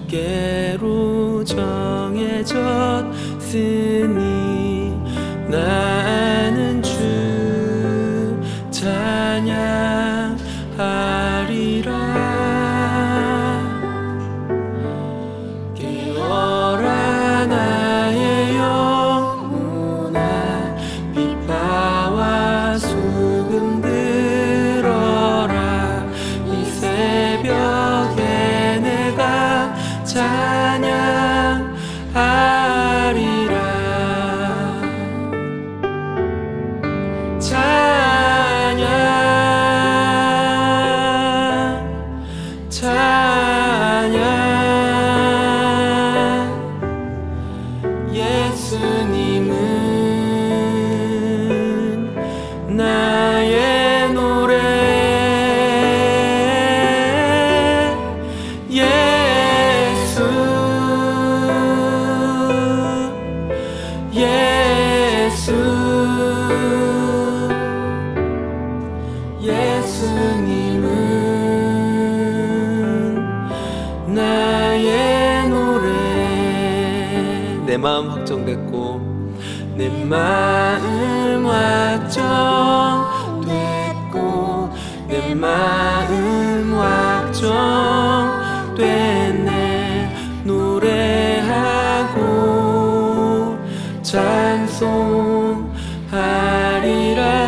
주께로 정해졌으니 나는 주 찬양하리라. 깨어라 나의 영혼아, 비파와 소금 들어라. 이 새벽에 내가 찬양하리라. 예수님은 나의 노래. 예수, 예수, 예수님은 나의 노래. 내 마음 확정됐고, 내 마음 확정됐고, 내 마음 확정됐네. 노래하고 찬송하리라.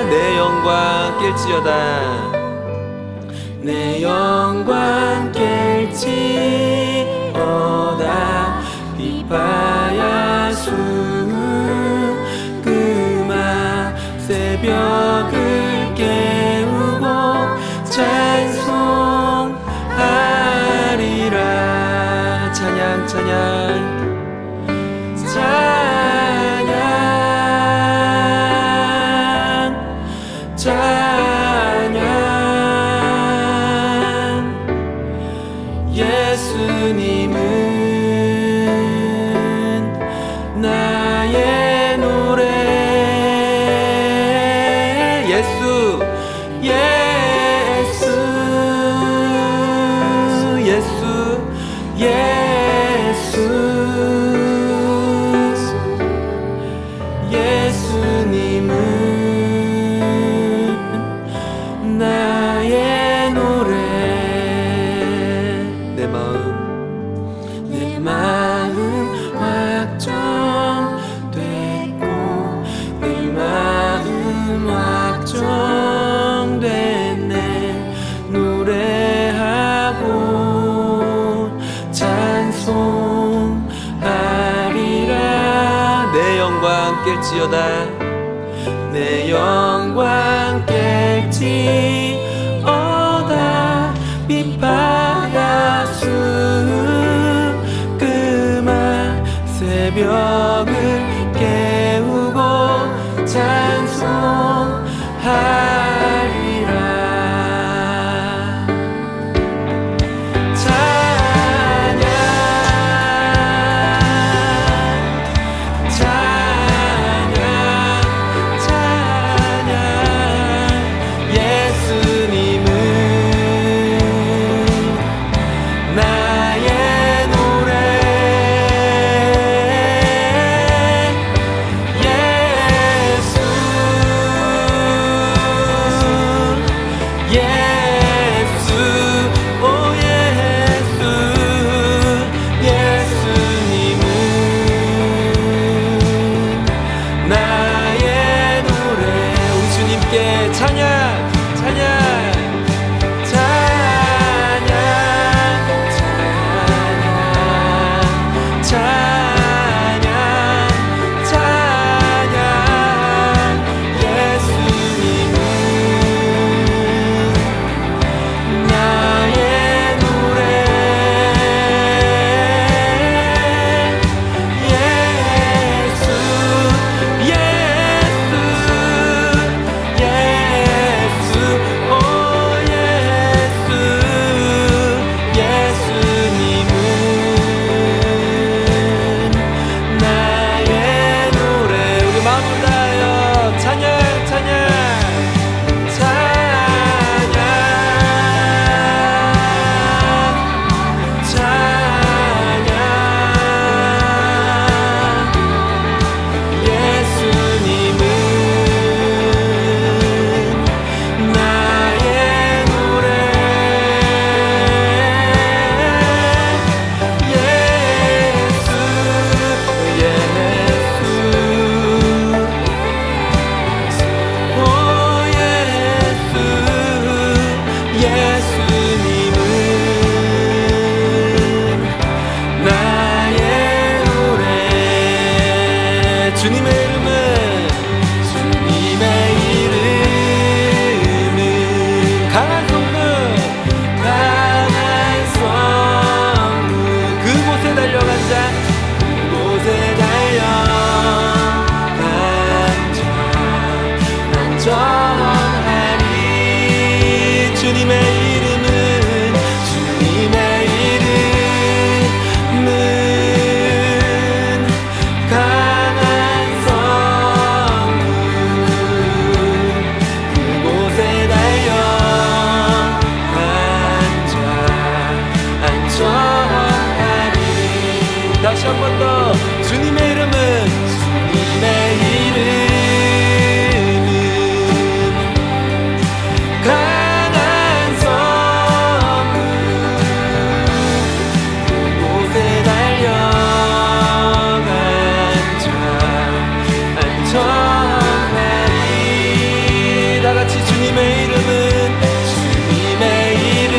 내 영광 깰지어다. 내 영광 깰지어다. 비파야 숨그마 새벽을 깨우고 찬송하리라. 찬양, 찬양, 찬양, 찬양. 예수님은 나의 노래. 예수, 예수, 예수, 예수. 예수님은 나의 노래. 내 마음 확정됐고, 내 마음 확정됐네. 노래하고 찬송하리라. 내 영광 깰지어다. 내 영광 깰지어다. 비파야 숨그마 새벽을 깨우고 찬송하리라. 찬양, 찬양, 찬양. 예수님은 나의 노래. 다시 한 번 더. 주님의 이름은, 주님의 이름은 강한 성문, 그곳에 달려간 자 안전하리. 다같이 주님의 이름은, 주님의 이름은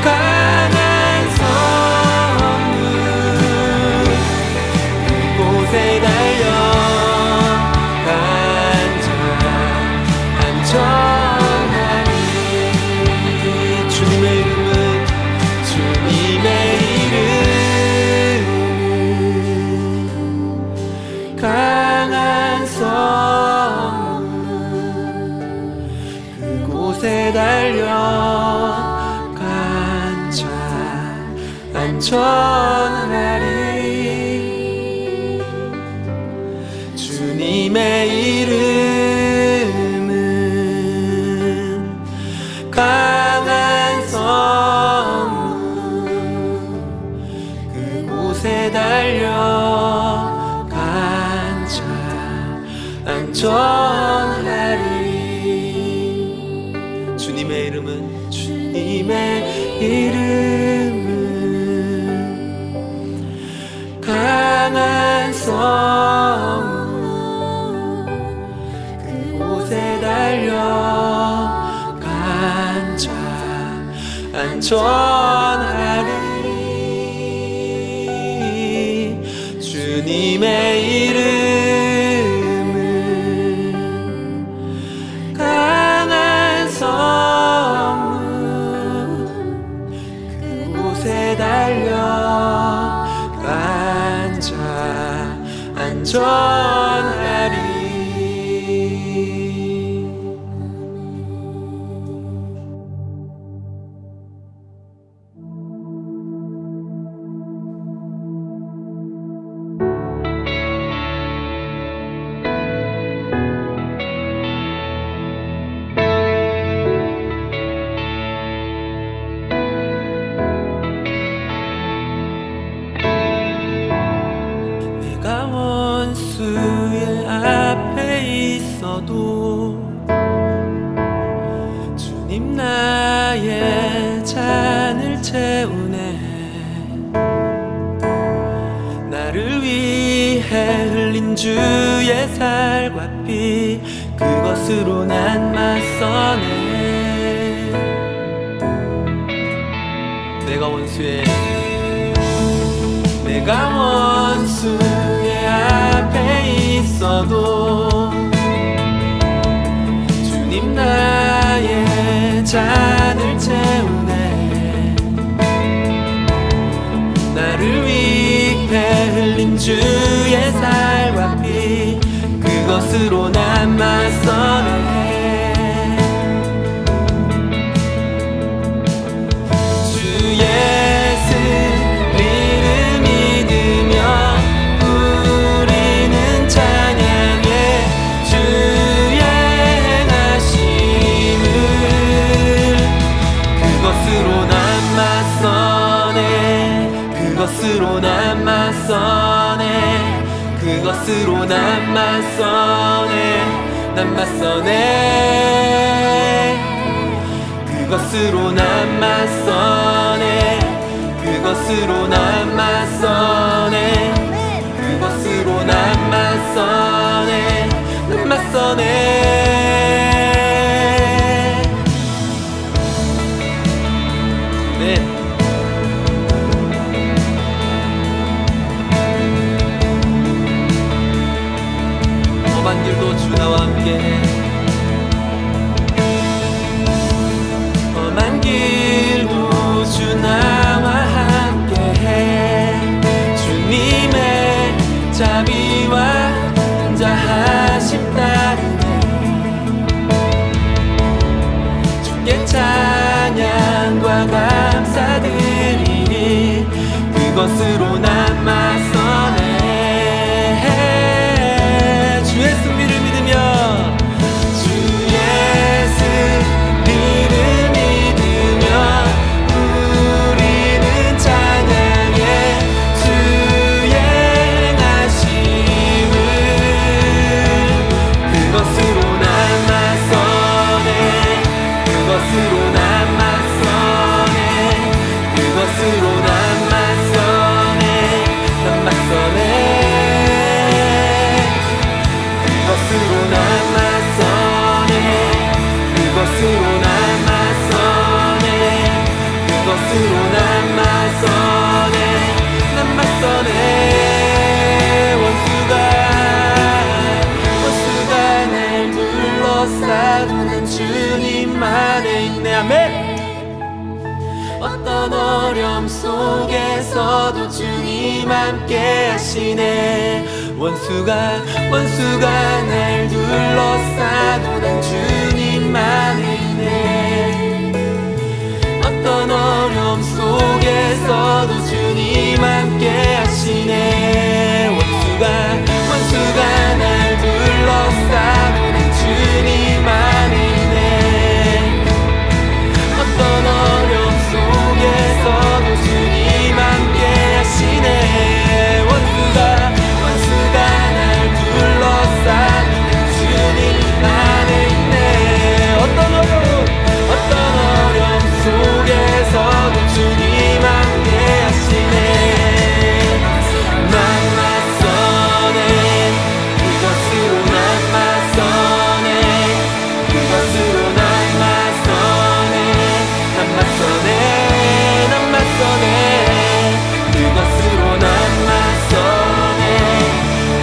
강한 성문, 그곳에 달려간 자 안전하리. 주님의 이름은, 주님의 이름은 강한 성문, 그곳에 달려간 자 안전하리. 주님의 이름은 강한 성문, 그곳에 달려간 자 안전하리. 주님의 이름은, 주님의 이름은 강한 성문, 그곳에 달려간 자 안전하리. 주님의 이름은 강한 성문, 그곳에 달려간 자 안전하리. 내가 원수의 앞에 있어도 주님 나의 잔을 채우네. 나를 위해 흘린 주의 살과 피, 그것으로 난 맞서네. 내가 원수의 앞에 있어도 주님 나의 잔을 채우네. 나를 위해 흘린 주의 살과 피, 그것으로 난 맞서네. 그것으로 난 맞서네. 그것으로 난 맞서네. 난 맞서네. 그것으로 난 맞서네. 그것으로 난 맞서네. 그것으로 난 맞서네. 난 맞서네. 네. 험한 길도 주 나와 함께해. 험한 길도 주 나와 함께해. 주님의 자비와 인자하심 따르네. 주께 찬양과 감사드리니 그것으로 난 맞서네. 주의 승리를 믿으며 주의 승리를 믿으며 우리 아멘. 어떤 어려움 속에서도 주님 함께 하시네. 원수가 날 둘러싸도 난 주님만 있네. 어떤 어려움 속에서도 주님 함께 하시네. 원수가 날 둘러싸도 난 주님만 있네. 어떤 어려움 속에서도 주님 함께 하시네. 원수가 날 둘러싸도 난 주님 안에 있네. 어떤 어려움 속에서도 주님 함께 하시네. 난 맞서네. 그것으로 난 맞서네. 그것으로 난 맞서네. 난 맞서네. 난 맞서네. 그것으로 난 맞서네.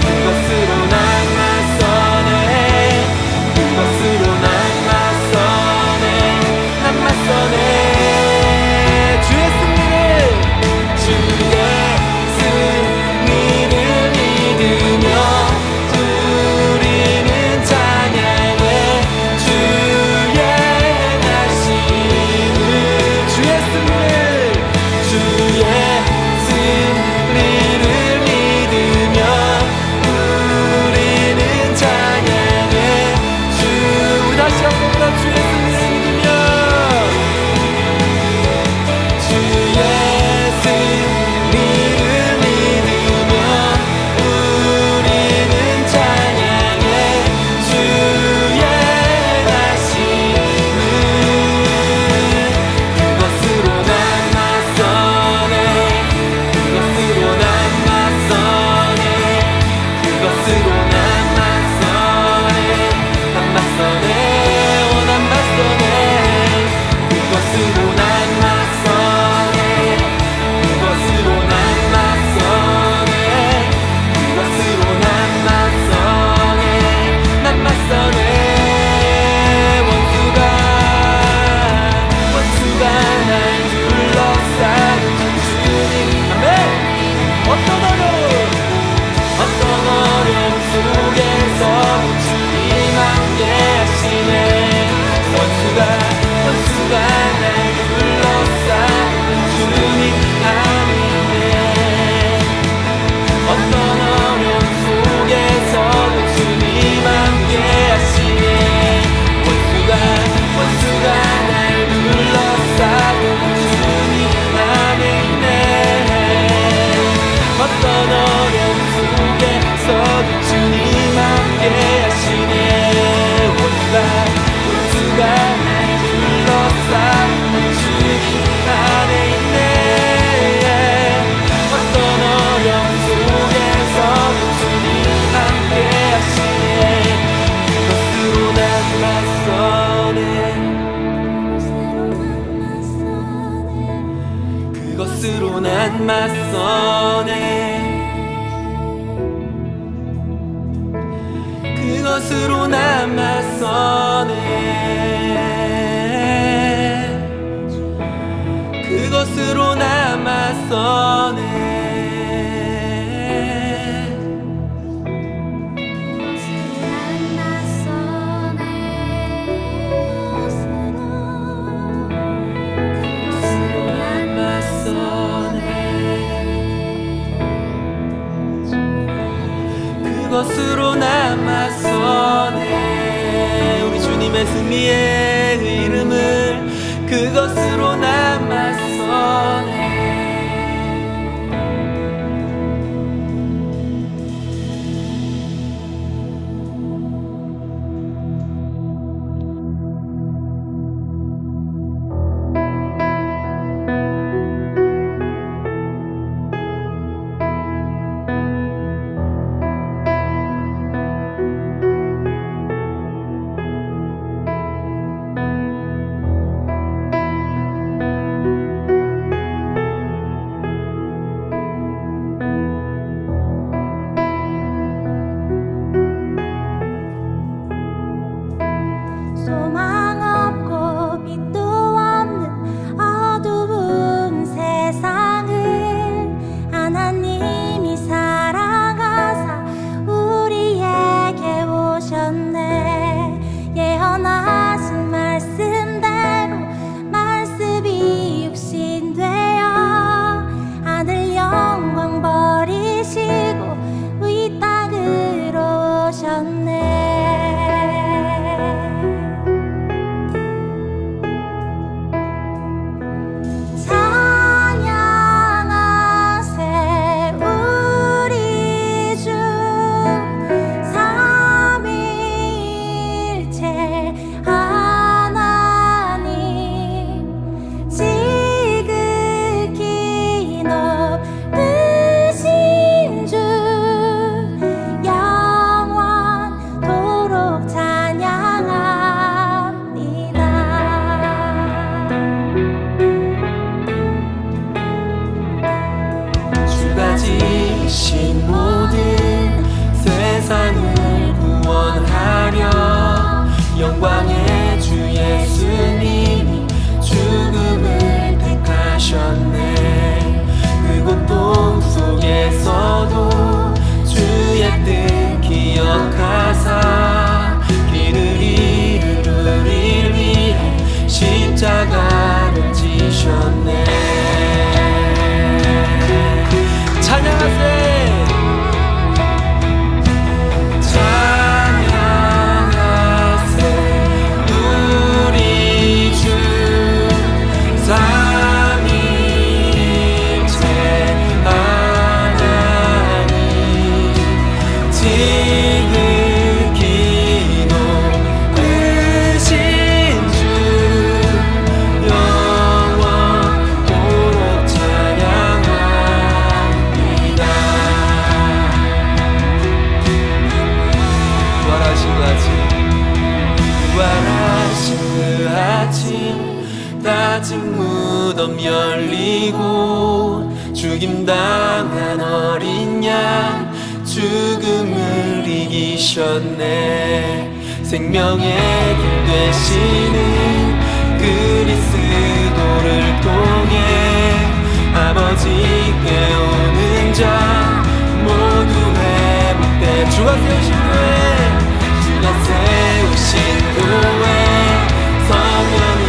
그것으로 난 맞서네. 그것으로 난 맞서네. 난 맞서네. 주의 승리를 믿으며 우리는 찬양해. 주의 나심을 주의 승리를 믿으며 우리는 찬양해. 다시 한 번 더 주의 승리를 믿으며 주의 승리를 믿으며 우리는 찬양해. 주의 나심을 그것으로 난 맞서네. 그것으로 난 맞서네. 그것으로 난 맞서네. 난 맞서네. 난 맞서네. 그것으로 난 맞서네. 그것으로 난 맞서네. 그것으로 난 맞서네. 난 맞서네. 원수가 날 둘러싸는 주님. 아멘. 어떤 어려움 속에서 주님 함께 하시네. 원수가 날 둘러싸는 주님 아니네. 어떤 어려움 속에서도 주님 함께 하시네. 원수가 날 둘러싸고 주님 안에 있네. 어떤 어려움 속에서도 주님 함께 하시네. 원수가 날 둘러싸고 주님 안에 있네. 어떤 어려움 속에서도 주님 함께 하시네. 그것으로 난 맞서네. 그것으로 난 맞서네. 그것으로 난 맞서네. 그것으로 난 맞서네. 그것으로 난 맞서네. 우리 주님의 승리의 이름을 그것으로 난 맞서네. 무덤 열리고 죽임당한 어린 양 죽음을 이기셨네. 생명의 길 되시는 그리스도를 통해 아버지께 오는 자 모두 회복돼. 주가 세우신 교회, 주가 세우신 교회 성령이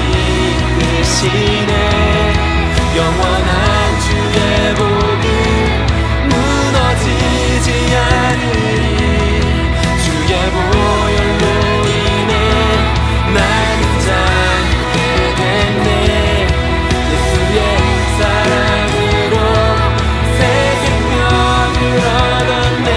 이끄시네. 영원한 주의 복음 무너지지 않으리. 주의 보혈로 인해 나는 자유케 됐네. 예수의 사랑으로 새 생명을 얻었네.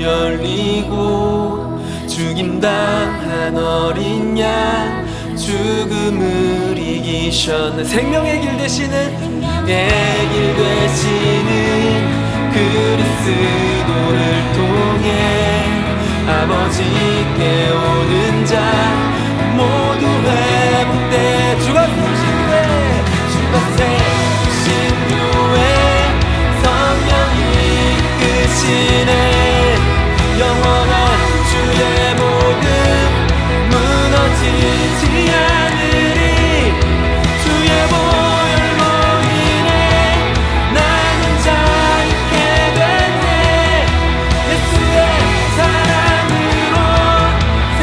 열리고 죽임당한 어린 양 죽음을 이기셨네. 생명의 길 되시는 길 되시는 그리스도를 통해 아버지께 오는 자 모두 회복돼. 주가 세우신 교회, 주가 세우신 교회 성령이 이끄시네. 영원한 주의 복음 무너지지 않으리. 주의 보혈로 인해 나는 자유케 됐네. 예수의 사랑으로 새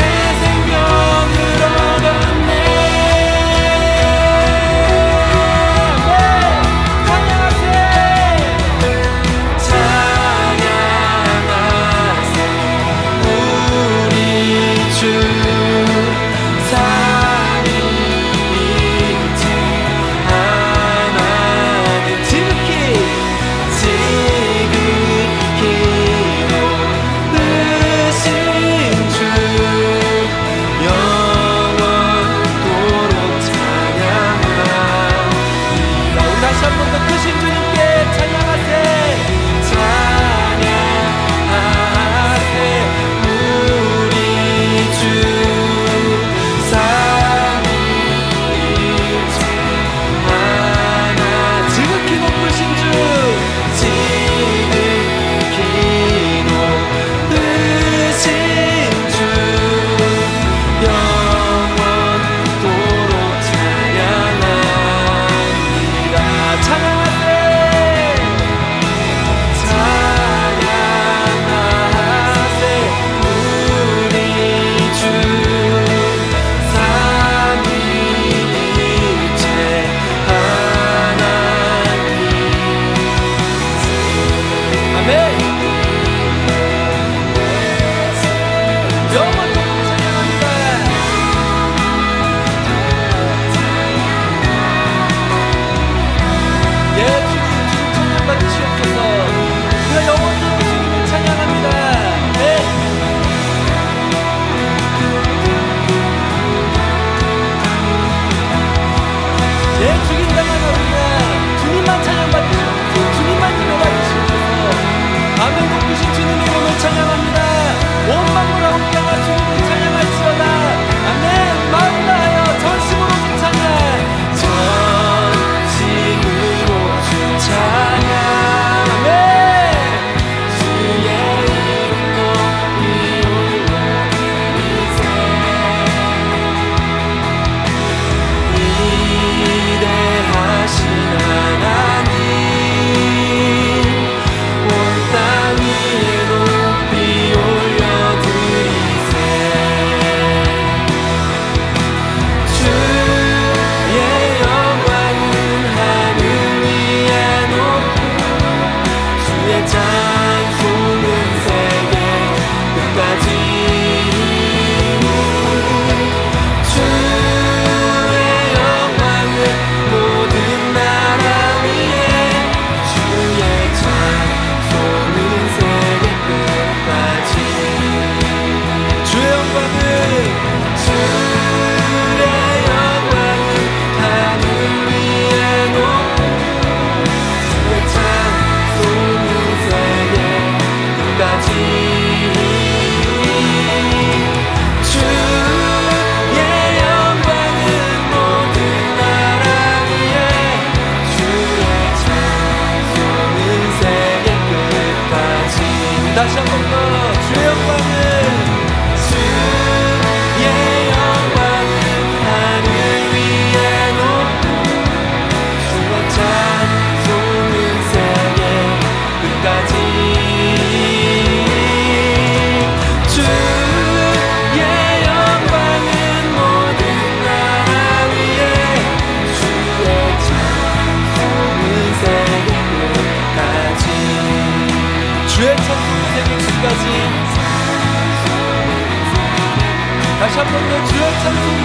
한 번 더 주의 찬송은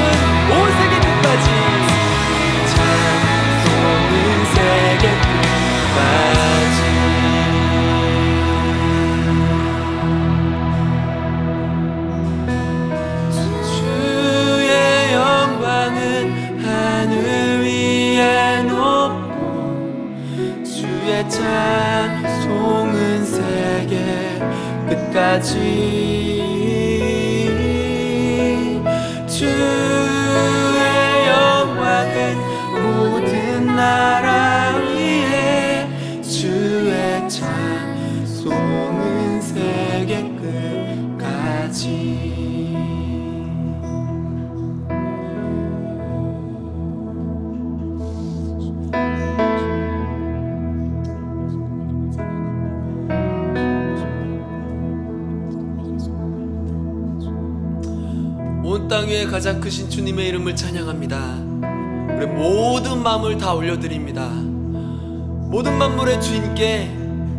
온 세계 끝까지, 찬송은 세계 끝까지. 주의 영광은 하늘 위에 높고 주의 찬송은 세계 끝까지. 주의 영광은 모든 나라 위에 주의 찬송은 세계 끝까지. 온 땅 위에 가장 크신 주님의 이름을 찬양합니다. 우리 모든 마음을 다 올려드립니다. 모든 만물의 주인께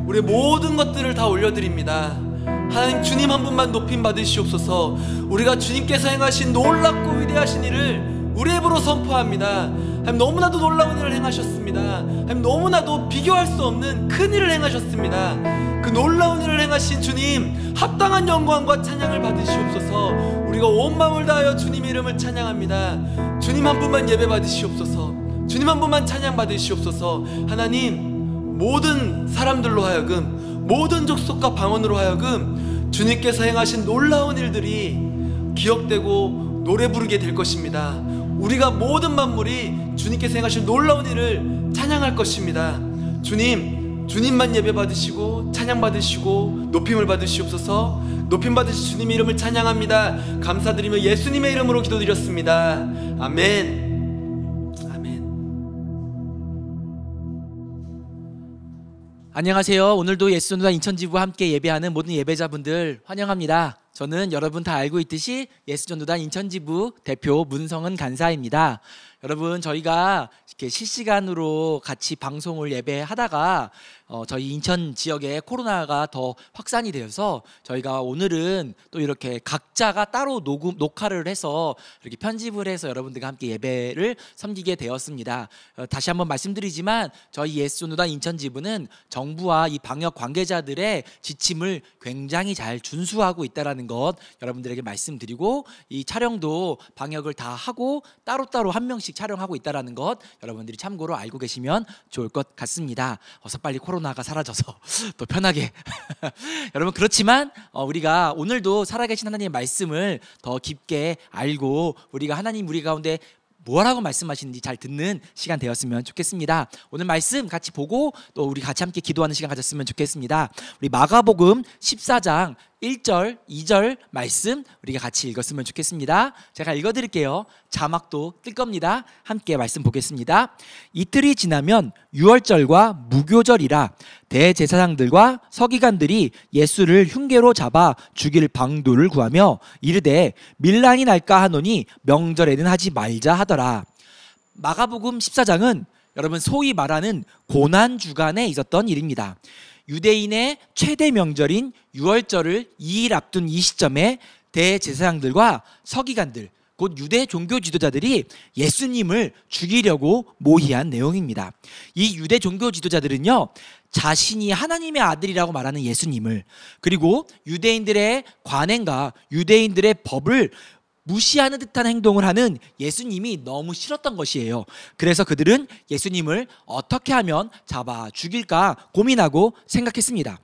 우리 모든 것들을 다 올려드립니다. 하나님, 주님 한 분만 높임 받으시옵소서. 우리가 주님께서 행하신 놀랍고 위대하신 일을 우리 입으로 선포합니다. 하나님, 너무나도 놀라운 일을 행하셨습니다. 하나님, 너무나도 비교할 수 없는 큰 일을 행하셨습니다. 그 놀라운 일을 행하신 주님, 합당한 영광과 찬양을 받으시옵소서. 우리가 온 마음을 다하여 주님의 이름을 찬양합니다. 주님 한 분만 예배 받으시옵소서. 주님 한 분만 찬양 받으시옵소서. 하나님, 모든 사람들로 하여금, 모든 족속과 방언으로 하여금 주님께서 행하신 놀라운 일들이 기억되고 노래 부르게 될 것입니다. 우리가 모든 만물이 주님께서 행하신 놀라운 일을 찬양할 것입니다. 주님만 예배 받으시고 찬양 받으시고 높임을 받으시옵소서. 높임 받으신 주님의 이름을 찬양합니다. 감사드리며 예수님의 이름으로 기도드렸습니다. 아멘. 안녕하세요. 오늘도 예수전도단 인천지부와 함께 예배하는 모든 예배자분들 환영합니다. 저는 여러분 다 알고 있듯이 예수전도단 인천지부 대표 문성은 간사입니다. 여러분, 저희가 이렇게 실시간으로 같이 방송을 예배하다가 저희 인천 지역에 코로나가 더 확산이 되어서 저희가 오늘은 또 이렇게 각자가 따로 녹화를 해서 이렇게 편집을 해서 여러분들과 함께 예배를 섬기게 되었습니다. 다시 한번 말씀드리지만 저희 예수전도단 인천지부는 정부와 이 방역 관계자들의 지침을 굉장히 잘 준수하고 있다는 것 여러분들에게 말씀드리고, 이 촬영도 방역을 다 하고 따로따로 한 명씩 촬영하고 있다는 것 여러분들이 참고로 알고 계시면 좋을 것 같습니다. 어서 빨리 코로나가 사라져서 또 편하게 여러분, 그렇지만 우리가 오늘도 살아계신 하나님의 말씀을 더 깊게 알고 우리가 하나님 우리 가운데 뭐라고 말씀하시는지 잘 듣는 시간 되었으면 좋겠습니다. 오늘 말씀 같이 보고 또 우리 같이 함께 기도하는 시간 가졌으면 좋겠습니다. 우리 마가복음 14장 1절, 2절 말씀 우리가 같이 읽었으면 좋겠습니다. 제가 읽어드릴게요. 자막도 뜰 겁니다. 함께 말씀 보겠습니다. 이틀이 지나면 유월절과 무교절이라 대제사장들과 서기관들이 예수를 흉계로 잡아 죽일 방도를 구하며 이르되 밀란이 날까 하노니 명절에는 하지 말자 하더라. 마가복음 14장은 여러분 소위 말하는 고난주간에 있었던 일입니다. 유대인의 최대 명절인 유월절을 2일 앞둔 이 시점에 대제사장들과 서기관들, 곧 유대 종교 지도자들이 예수님을 죽이려고 모의한 내용입니다. 이 유대 종교 지도자들은요, 자신이 하나님의 아들이라고 말하는 예수님을, 그리고 유대인들의 관행과 유대인들의 법을 무시하는 듯한 행동을 하는 예수님이 너무 싫었던 것이에요. 그래서 그들은 예수님을 어떻게 하면 잡아 죽일까 고민하고 생각했습니다.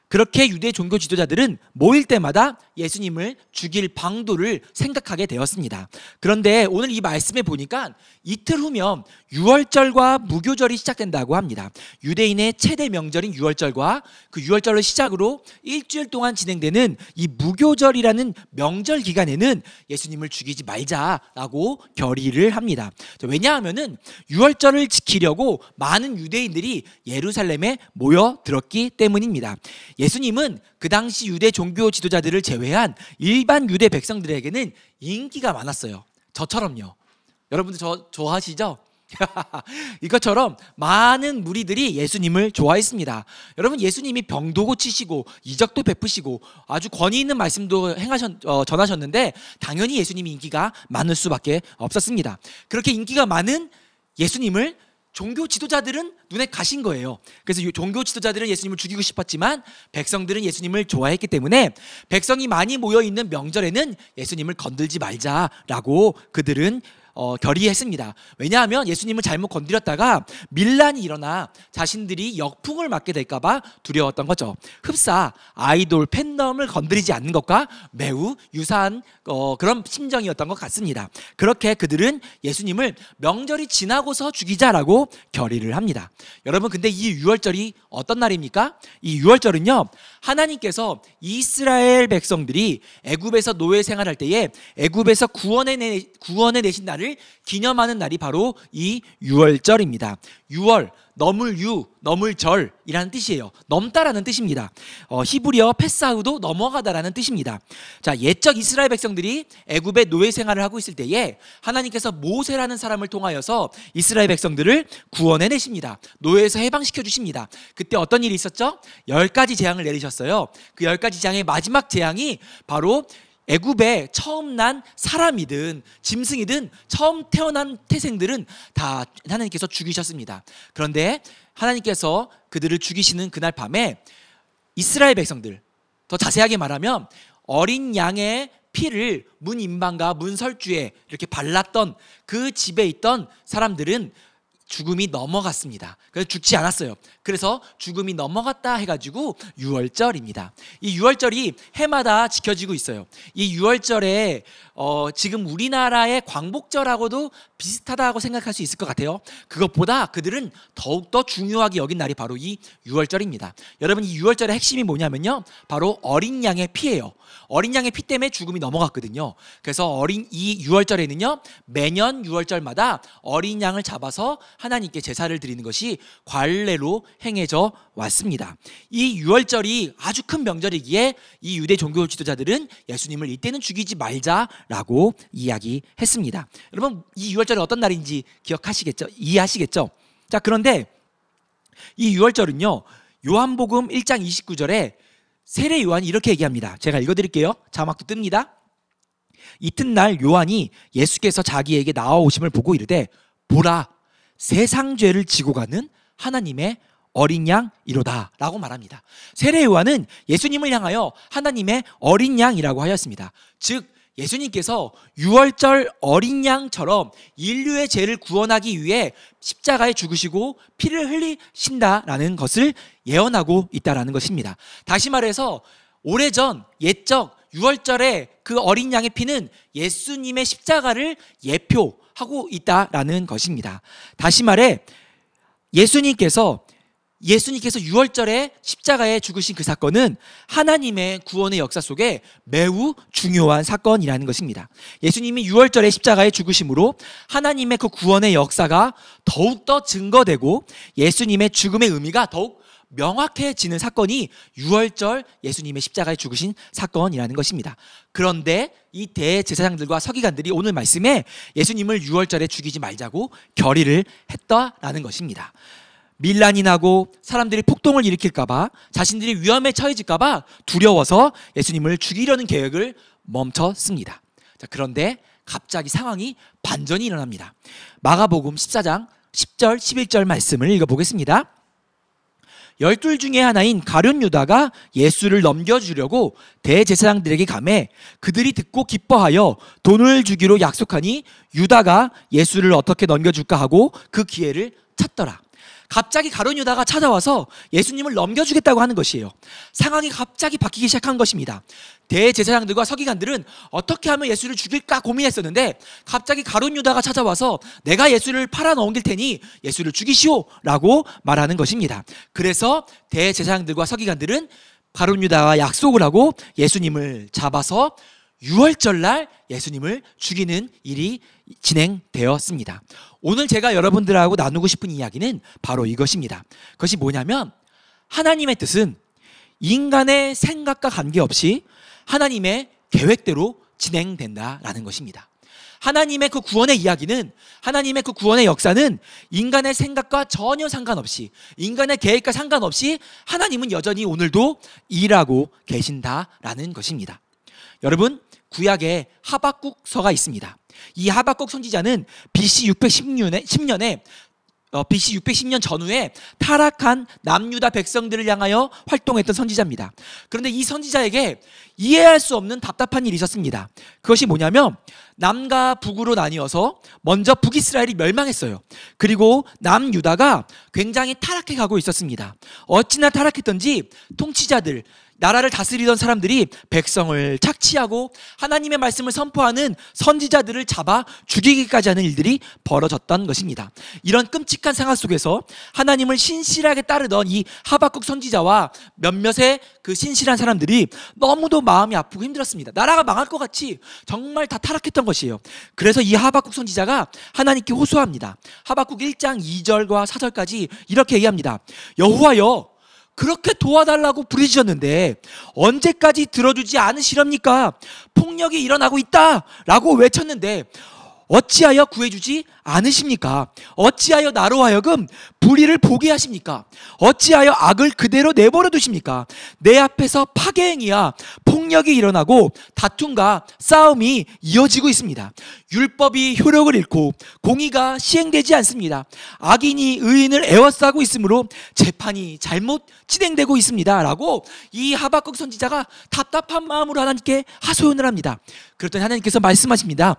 그렇게 유대 종교 지도자들은 모일 때마다 예수님을 죽일 방도를 생각하게 되었습니다. 그런데 오늘 이 말씀에 보니까 이틀 후면 유월절과 무교절이 시작된다고 합니다. 유대인의 최대 명절인 유월절과 그 유월절을 시작으로 일주일 동안 진행되는 이 무교절이라는 명절 기간에는 예수님을 죽이지 말자라고 결의를 합니다. 왜냐하면은 유월절을 지키려고 많은 유대인들이 예루살렘에 모여들었기 때문입니다. 예수님은 그 당시 유대 종교 지도자들을 제외한 일반 유대 백성들에게는 인기가 많았어요. 저처럼요. 여러분들 저 좋아하시죠? 이것처럼 많은 무리들이 예수님을 좋아했습니다. 여러분, 예수님이 병도 고치시고 이적도 베푸시고 아주 권위 있는 말씀도 전하셨는데 당연히 예수님이 인기가 많을 수밖에 없었습니다. 그렇게 인기가 많은 예수님을 종교 지도자들은 눈에 가신 거예요. 그래서 종교 지도자들은 예수님을 죽이고 싶었지만 백성들은 예수님을 좋아했기 때문에 백성이 많이 모여있는 명절에는 예수님을 건들지 말자라고 그들은 결의했습니다. 왜냐하면 예수님을 잘못 건드렸다가 밀란이 일어나 자신들이 역풍을 맞게 될까봐 두려웠던 거죠. 흡사, 아이돌, 팬덤을 건드리지 않는 것과 매우 유사한 그런 심정이었던 것 같습니다. 그렇게 그들은 예수님을 명절이 지나고서 죽이자라고 결의를 합니다. 여러분, 근데 이 유월절이 어떤 날입니까? 이 유월절은요, 하나님께서 이스라엘 백성들이 애굽에서 노예 생활할 때에 애굽에서 구원해 내신 날을 기념하는 날이 바로 이 유월절입니다. 유월, 넘을 유, 넘을 절이라는 뜻이에요. 넘다라는 뜻입니다. 히브리어 패사우도 넘어가다라는 뜻입니다. 자, 옛적 이스라엘 백성들이 애굽의 노예 생활을 하고 있을 때에 하나님께서 모세라는 사람을 통하여서 이스라엘 백성들을 구원해 내십니다. 노예에서 해방시켜 주십니다. 그때 어떤 일이 있었죠? 10가지 재앙을 내리셨어요. 그 10가지 재앙의 마지막 재앙이 바로 애굽에 처음 난 사람이든 짐승이든 처음 태어난 태생들은 다 하나님께서 죽이셨습니다. 그런데 하나님께서 그들을 죽이시는 그날 밤에 이스라엘 백성들, 더 자세하게 말하면 어린 양의 피를 문 임방과 문 설주에 이렇게 발랐던 그 집에 있던 사람들은 죽음이 넘어갔습니다. 그래서 죽지 않았어요. 그래서 죽음이 넘어갔다 해가지고 유월절입니다. 이 유월절이 해마다 지켜지고 있어요. 이 유월절에 지금 우리나라의 광복절하고도 비슷하다고 생각할 수 있을 것 같아요. 그것보다 그들은 더욱더 중요하게 여긴 날이 바로 이 유월절입니다. 여러분, 이 유월절의 핵심이 뭐냐면요, 바로 어린 양의 피예요. 어린 양의 피 때문에 죽음이 넘어갔거든요. 그래서 이 유월절에는요, 매년 유월절마다 어린 양을 잡아서 하나님께 제사를 드리는 것이 관례로 행해져 왔습니다. 이 유월절이 아주 큰 명절이기에 이 유대 종교 지도자들은 예수님을 이때는 죽이지 말자라고 이야기했습니다. 여러분, 이 유월절이 어떤 날인지 기억하시겠죠? 이해하시겠죠? 자, 그런데 이 유월절은요, 요한복음 1장 29절에 세례 요한이 이렇게 얘기합니다. 제가 읽어드릴게요. 자막도 뜹니다. 이튿날 요한이 예수께서 자기에게 나와오심을 보고 이르되, 보라, 세상 죄를 지고 가는 하나님의 어린 양이로다 라고 말합니다. 세례 요한은 예수님을 향하여 하나님의 어린 양이라고 하였습니다. 즉 예수님께서 유월절 어린 양처럼 인류의 죄를 구원하기 위해 십자가에 죽으시고 피를 흘리신다라는 것을 예언하고 있다라는 것입니다. 다시 말해서 오래전 옛적 유월절에 그 어린 양의 피는 예수님의 십자가를 예표하고 있다라는 것입니다. 다시 말해 예수님께서 유월절에 십자가에 죽으신 그 사건은 하나님의 구원의 역사 속에 매우 중요한 사건이라는 것입니다. 예수님이 유월절에 십자가에 죽으심으로 하나님의 그 구원의 역사가 더욱더 증거되고 예수님의 죽음의 의미가 더욱 명확해지는 사건이 유월절 예수님의 십자가에 죽으신 사건이라는 것입니다. 그런데 이 대제사장들과 서기관들이 오늘 말씀에 예수님을 유월절에 죽이지 말자고 결의를 했다라는 것입니다. 밀란이 나고 사람들이 폭동을 일으킬까봐, 자신들이 위험에 처해질까봐 두려워서 예수님을 죽이려는 계획을 멈췄습니다. 자, 그런데 갑자기 상황이 반전이 일어납니다. 마가복음 14장 10절 11절 말씀을 읽어보겠습니다. 12 중에 하나인 가룟 유다가 예수를 넘겨주려고 대제사장들에게 가매 그들이 듣고 기뻐하여 돈을 주기로 약속하니 유다가 예수를 어떻게 넘겨줄까 하고 그 기회를 찾더라. 갑자기 가룟 유다가 찾아와서 예수님을 넘겨주겠다고 하는 것이에요. 상황이 갑자기 바뀌기 시작한 것입니다. 대제사장들과 서기관들은 어떻게 하면 예수를 죽일까 고민했었는데 갑자기 가룟 유다가 찾아와서 내가 예수를 팔아 넘길 테니 예수를 죽이시오 라고 말하는 것입니다. 그래서 대제사장들과 서기관들은 가룟 유다와 약속을 하고 예수님을 잡아서 유월절날 예수님을 죽이는 일이 진행되었습니다. 오늘 제가 여러분들하고 나누고 싶은 이야기는 바로 이것입니다. 그것이 뭐냐면 하나님의 뜻은 인간의 생각과 관계없이 하나님의 계획대로 진행된다라는 것입니다. 하나님의 그 구원의 이야기는, 하나님의 그 구원의 역사는 인간의 생각과 전혀 상관없이, 인간의 계획과 상관없이 하나님은 여전히 오늘도 일하고 계신다라는 것입니다. 여러분, 구약에 하박국서가 있습니다. 이 하박국 선지자는 BC 610년에 BC 610년 전후에 타락한 남유다 백성들을 향하여 활동했던 선지자입니다. 그런데 이 선지자에게 이해할 수 없는 답답한 일이 있었습니다. 그것이 뭐냐면 남과 북으로 나뉘어서 먼저 북이스라엘이 멸망했어요. 그리고 남유다가 굉장히 타락해 가고 있었습니다. 어찌나 타락했던지 통치자들, 나라를 다스리던 사람들이 백성을 착취하고 하나님의 말씀을 선포하는 선지자들을 잡아 죽이기까지 하는 일들이 벌어졌던 것입니다. 이런 끔찍한 상황 속에서 하나님을 신실하게 따르던 이 하박국 선지자와 몇몇의 그 신실한 사람들이 너무도 마음이 아프고 힘들었습니다. 나라가 망할 것 같이 정말 다 타락했던 것이에요. 그래서 이 하박국 선지자가 하나님께 호소합니다. 하박국 1장 2절과 4절까지 이렇게 얘기합니다. 여호와여, 그렇게 도와달라고 부르짖었는데 언제까지 들어주지 않으시렵니까? 폭력이 일어나고 있다라고 외쳤는데 어찌하여 구해주지 않으십니까? 어찌하여 나로 하여금 불의를 보게 하십니까? 어찌하여 악을 그대로 내버려 두십니까? 내 앞에서 파괴행위야 폭력이 일어나고 다툼과 싸움이 이어지고 있습니다. 율법이 효력을 잃고 공의가 시행되지 않습니다. 악인이 의인을 에워싸고 있으므로 재판이 잘못 진행되고 있습니다. 라고 이 하박국 선지자가 답답한 마음으로 하나님께 하소연을 합니다. 그랬더니 하나님께서 말씀하십니다.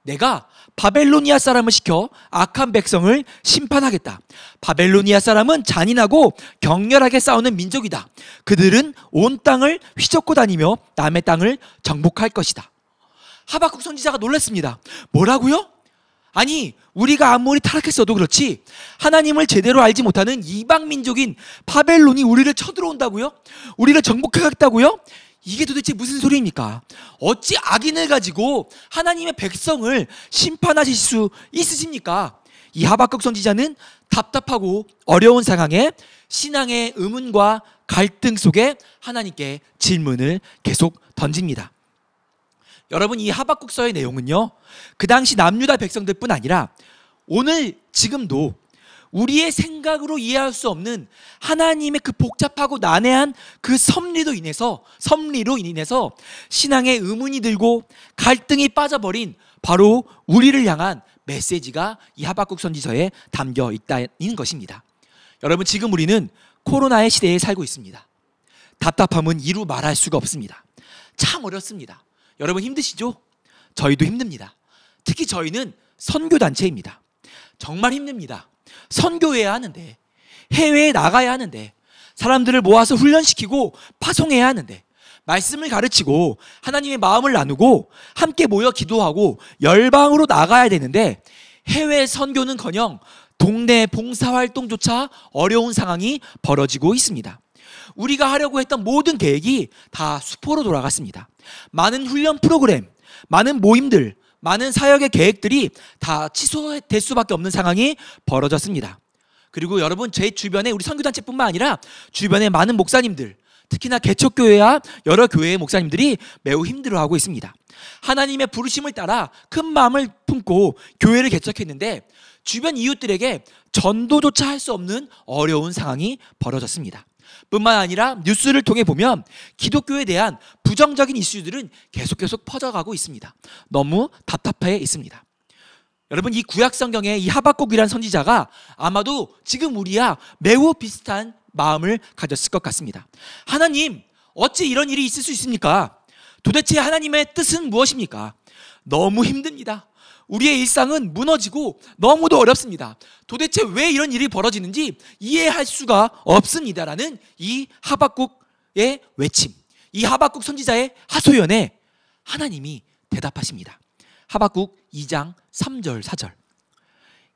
내가 바벨로니아 사람을 시켜 악한 백성을 심판하겠다. 바벨로니아 사람은 잔인하고 격렬하게 싸우는 민족이다. 그들은 온 땅을 휘젓고 다니며 남의 땅을 정복할 것이다. 하박국 선지자가 놀랐습니다. 뭐라고요? 아니, 우리가 아무리 타락했어도 그렇지 하나님을 제대로 알지 못하는 이방 민족인 바벨론이 우리를 쳐들어온다고요? 우리를 정복하겠다고요? 이게 도대체 무슨 소리입니까? 어찌 악인을 가지고 하나님의 백성을 심판하실 수 있으십니까? 이 하박국 선지자는 답답하고 어려운 상황에 신앙의 의문과 갈등 속에 하나님께 질문을 계속 던집니다. 여러분, 이 하박국서의 내용은요, 그 당시 남유다 백성들뿐 아니라 오늘 지금도 우리의 생각으로 이해할 수 없는 하나님의 그 복잡하고 난해한 그 섭리로 인해서 신앙의 의문이 들고 갈등이 빠져버린 바로 우리를 향한 메시지가 이 하박국 선지서에 담겨 있다는 것입니다. 여러분, 지금 우리는 코로나의 시대에 살고 있습니다. 답답함은 이루 말할 수가 없습니다. 참 어렵습니다. 여러분 힘드시죠? 저희도 힘듭니다. 특히 저희는 선교단체입니다. 정말 힘듭니다. 선교해야 하는데, 해외에 나가야 하는데, 사람들을 모아서 훈련시키고 파송해야 하는데, 말씀을 가르치고 하나님의 마음을 나누고 함께 모여 기도하고 열방으로 나가야 되는데 해외 선교는커녕 동네 봉사활동조차 어려운 상황이 벌어지고 있습니다. 우리가 하려고 했던 모든 계획이 다 수포로 돌아갔습니다. 많은 훈련 프로그램, 많은 모임들, 많은 사역의 계획들이 다 취소될 수밖에 없는 상황이 벌어졌습니다. 그리고 여러분, 제 주변에 우리 선교단체뿐만 아니라 주변에 많은 목사님들, 특히나 개척교회와 여러 교회의 목사님들이 매우 힘들어하고 있습니다. 하나님의 부르심을 따라 큰 마음을 품고 교회를 개척했는데 주변 이웃들에게 전도조차 할 수 없는 어려운 상황이 벌어졌습니다. 뿐만 아니라 뉴스를 통해 보면 기독교에 대한 부정적인 이슈들은 계속 퍼져가고 있습니다. 너무 답답해 있습니다. 여러분, 이 구약 성경의 이 하박국이라는 선지자가 아마도 지금 우리와 매우 비슷한 마음을 가졌을 것 같습니다. 하나님, 어찌 이런 일이 있을 수 있습니까? 도대체 하나님의 뜻은 무엇입니까? 너무 힘듭니다. 우리의 일상은 무너지고 너무도 어렵습니다. 도대체 왜 이런 일이 벌어지는지 이해할 수가 없습니다라는 이 하박국의 외침, 이 하박국 선지자의 하소연에 하나님이 대답하십니다. 하박국 2장 3절 4절.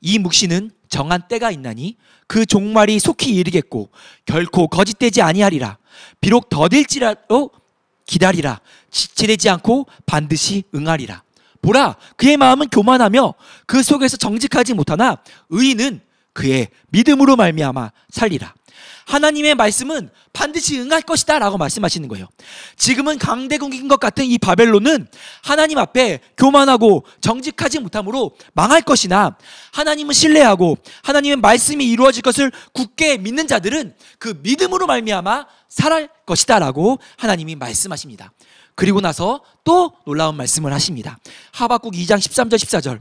이 묵시는 정한 때가 있나니 그 종말이 속히 이르겠고 결코 거짓되지 아니하리라. 비록 더딜지라도 기다리라. 지체되지 않고 반드시 응하리라. 보라, 그의 마음은 교만하며 그 속에서 정직하지 못하나 의인은 그의 믿음으로 말미암아 살리라. 하나님의 말씀은 반드시 응할 것이다 라고 말씀하시는 거예요. 지금은 강대국인 것 같은 이 바벨론은 하나님 앞에 교만하고 정직하지 못함으로 망할 것이나, 하나님은 신뢰하고 하나님의 말씀이 이루어질 것을 굳게 믿는 자들은 그 믿음으로 말미암아 살 것이다 라고 하나님이 말씀하십니다. 그리고 나서 또 놀라운 말씀을 하십니다. 하박국 2장 13절 14절.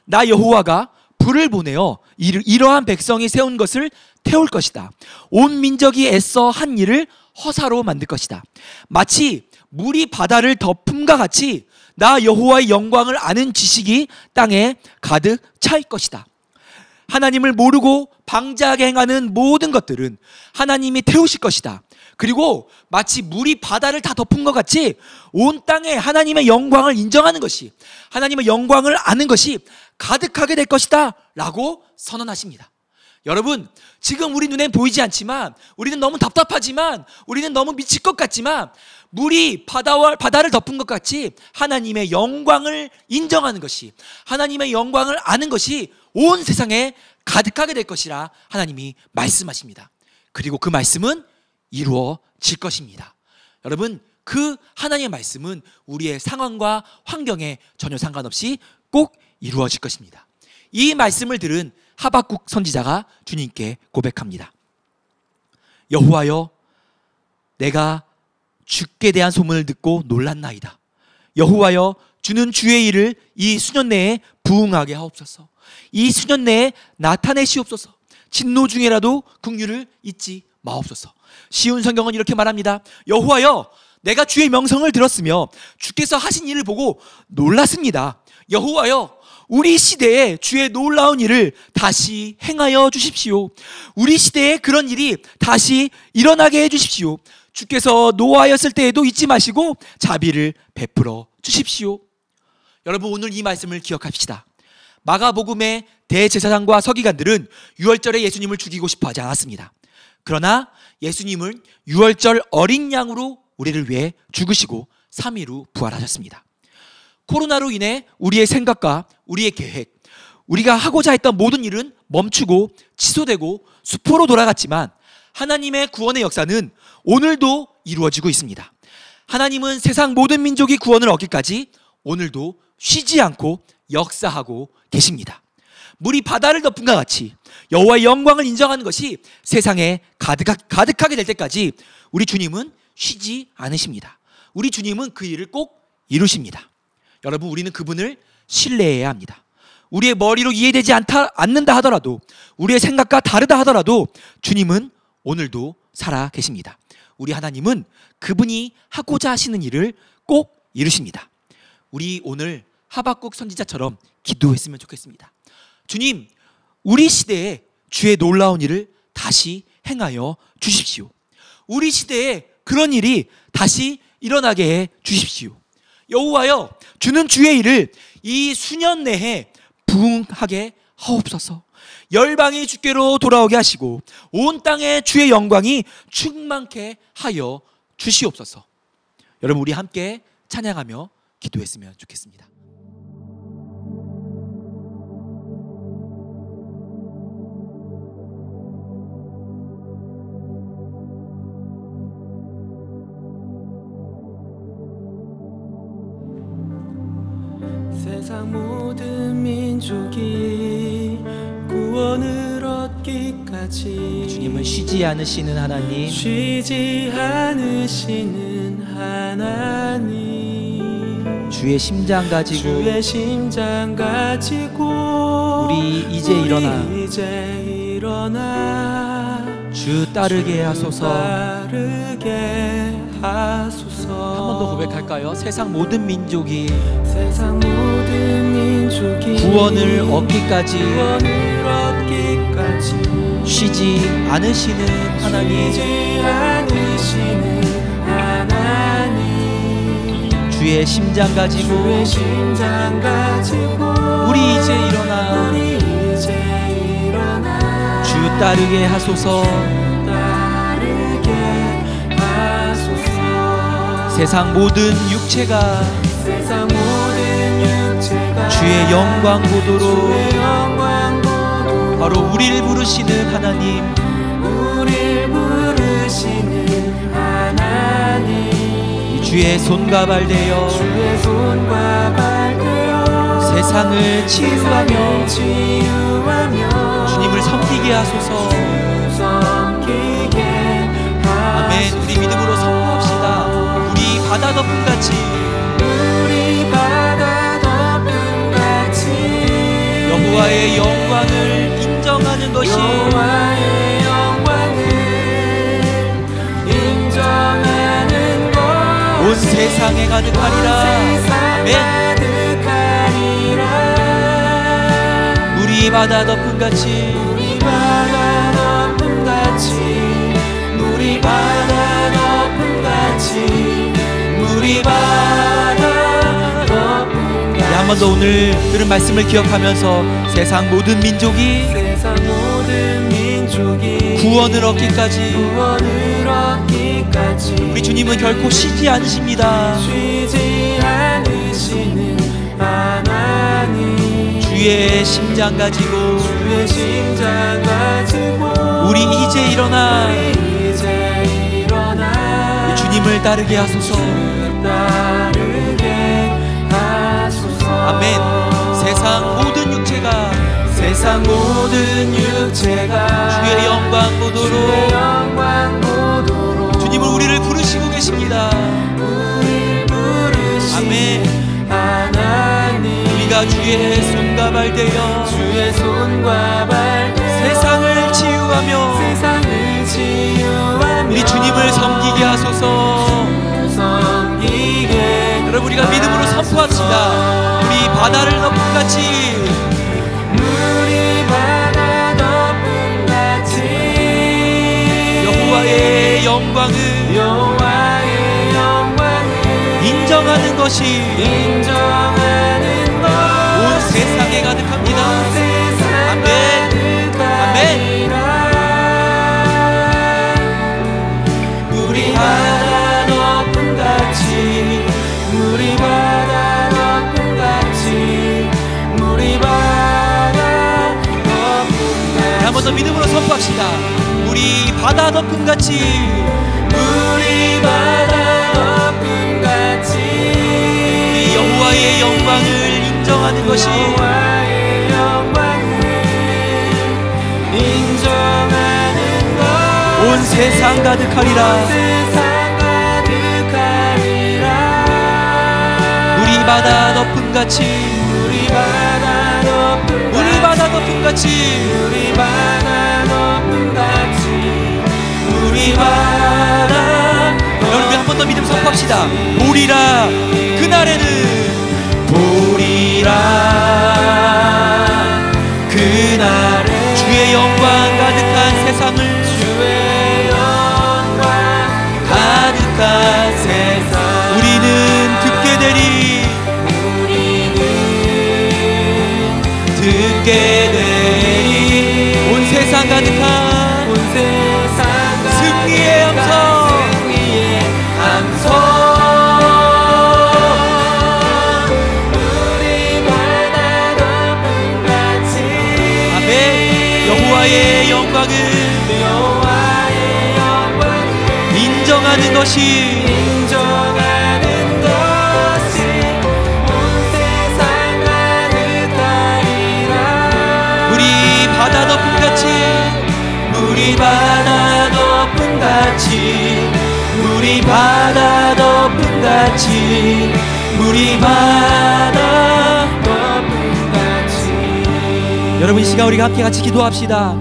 나 여호와가 불을 보내어 이러한 백성이 세운 것을 태울 것이다. 온 민족이 애써 한 일을 허사로 만들 것이다. 마치 물이 바다를 덮음과 같이 나 여호와의 영광을 아는 지식이 땅에 가득 차일 것이다. 하나님을 모르고 방자하게 행하는 모든 것들은 하나님이 태우실 것이다. 그리고 마치 물이 바다를 다 덮은 것 같이 온 땅에 하나님의 영광을 인정하는 것이, 하나님의 영광을 아는 것이 가득하게 될 것이다 라고 선언하십니다. 여러분, 지금 우리 눈엔 보이지 않지만, 우리는 너무 답답하지만, 우리는 너무 미칠 것 같지만, 물이 바다를 덮은 것 같이 하나님의 영광을 인정하는 것이, 하나님의 영광을 아는 것이 온 세상에 가득하게 될 것이라 하나님이 말씀하십니다. 그리고 그 말씀은 이루어질 것입니다. 여러분, 그 하나님의 말씀은 우리의 상황과 환경에 전혀 상관없이 꼭 이루어질 것입니다. 이 말씀을 들은 하박국 선지자가 주님께 고백합니다. 여호와여, 내가 주께 대한 소문을 듣고 놀랐나이다. 여호와여, 주는 주의 일을 이 수년 내에 부응하게 하옵소서. 이 수년 내에 나타내시옵소서. 진노 중에라도 긍휼을 잊지 마옵소서. 쉬운 성경은 이렇게 말합니다. 여호와여, 내가 주의 명성을 들었으며 주께서 하신 일을 보고 놀랐습니다. 여호와여, 우리 시대에 주의 놀라운 일을 다시 행하여 주십시오. 우리 시대에 그런 일이 다시 일어나게 해주십시오. 주께서 노하였을 때에도 잊지 마시고 자비를 베풀어 주십시오. 여러분, 오늘 이 말씀을 기억합시다. 마가복음의 대제사장과 서기관들은 유월절에 예수님을 죽이고 싶어 하지 않았습니다. 그러나 예수님은 유월절 어린 양으로 우리를 위해 죽으시고 3일 후 부활하셨습니다. 코로나로 인해 우리의 생각과 우리의 계획, 우리가 하고자 했던 모든 일은 멈추고 취소되고 수포로 돌아갔지만, 하나님의 구원의 역사는 오늘도 이루어지고 있습니다. 하나님은 세상 모든 민족이 구원을 얻기까지 오늘도 쉬지 않고 역사하고 계십니다. 물이 바다를 덮은 것 같이 여호와의 영광을 인정하는 것이 세상에 가득하게 될 때까지 우리 주님은 쉬지 않으십니다. 우리 주님은 그 일을 꼭 이루십니다. 여러분, 우리는 그분을 신뢰해야 합니다. 우리의 머리로 이해되지 않는다 하더라도, 우리의 생각과 다르다 하더라도 주님은 오늘도 살아 계십니다. 우리 하나님은 그분이 하고자 하시는 일을 꼭 이루십니다. 우리 오늘 하박국 선지자처럼 기도했으면 좋겠습니다. 주님, 우리 시대에 주의 놀라운 일을 다시 행하여 주십시오. 우리 시대에 그런 일이 다시 일어나게 해 주십시오. 여호와여, 주는 주의 일을 이 수년 내에 부응하게 하옵소서. 열방이 주께로 돌아오게 하시고 온 땅에 주의 영광이 충만케 하여 주시옵소서. 여러분, 우리 함께 찬양하며 기도했으면 좋겠습니다. 세상 모든 민족이 구원을 얻기까지 주님은 쉬지 않으시는 하나님, 쉬지 않으시는 하나님, 주의 심장 가지고 우리 이제 일어나 주 따르게 하소서. 한 번 더 고백할까요? 세상 모든 민족이 구원을 얻기까지 쉬지 않으시는 하나님, 주의 심장 가지고 우리 이제 일어나 주 따르게 하소서. 세상 모든 육체가 주의 영광 보도록 바로 우리를 부르시는 하나님, 우리를 부르시는 하나님, 주의 손과 발 되어 주의 손과 발 되어 세상을 치유하며 주님을 섬기게 하소서. 아멘. 우리 믿음으로 선포합시다. 우리 바다 덮음 같이, 우리 바다 덮음 같이 여호와의 영광을 인정하는 것이 여호와의 영광을 인정하는 것 온 세상에 가득하리라. 아멘. 우리 바다 덮음 같이, 우리 바다 덮음 같이, 우리 바다 덮음 같이, 우리 바다 덮음 같이. 한 번 더 오늘 들은 말씀을 기억하면서 세상 모든 민족이 세상 모든 민족이 구원을 얻기까지 우리 주님은 결코 쉬지 않으십니다. 쉬지 않으시는 하나님, 주의 심장 가지고 주의 심장 가지고 우리 이제 일어나 우리 주님을 따르게 하소서. 아멘. 세상 모든 육체가 주의 영광 보도록 주님은 우리를 부르시고 계십니다. 아멘. 우리가 주의 손과 발 되어 세상을 치유하며 우리 주님을 섬기게 하소서. 여러분, 우리가 믿음으로 선포합시다. 우리 바다를 덮음 같이, 우리 바다 덮음 같이 여호와의 영광을 인정하는 것이 온 세상에 가득합니다. 아멘. 아멘. 우리 바다 덮음 같이, 우리 바다 덮음 같이, 우리 바다 덮음 같이. 한 번 더 믿음으로 선포합시다. 우리 바다 덮음 같이, 우리 바다 덮음 같이 우리 여호와의 영광을 인정하는 것이 여호와의 영광을 인정하는 것 온 세상 가득하리라. 세상 가득하리라. 우리 바다 덮음 같이, 우리 바다 덮음 우리 바다 덮음 같이, 우리 바다 덮음 같이, 우리 바다. 여러분, 한 번 더 믿음 선포합시다. 보리라, 그날에는 보리라, 그날에 주의 영광 가득한 세상을, 주의 영광 가득한 세상 우리는 듣게 되리, 우리는 듣게 되리. 온 세상 가득한 온 세상 승리의 함성, 승리의 함성. 우리 바다 덮음 같이 여호와의 영광을 인정하는 것이 인정하는 것이 온 세상 가득하리라. 우리 바다 덮음 같이, 우리 바다 덮음 같이, 우리 바다 덮음 같이, 우리 바다 덮음 같이. 여러분, 이 시간 우리가 함께 같이 기도합시다.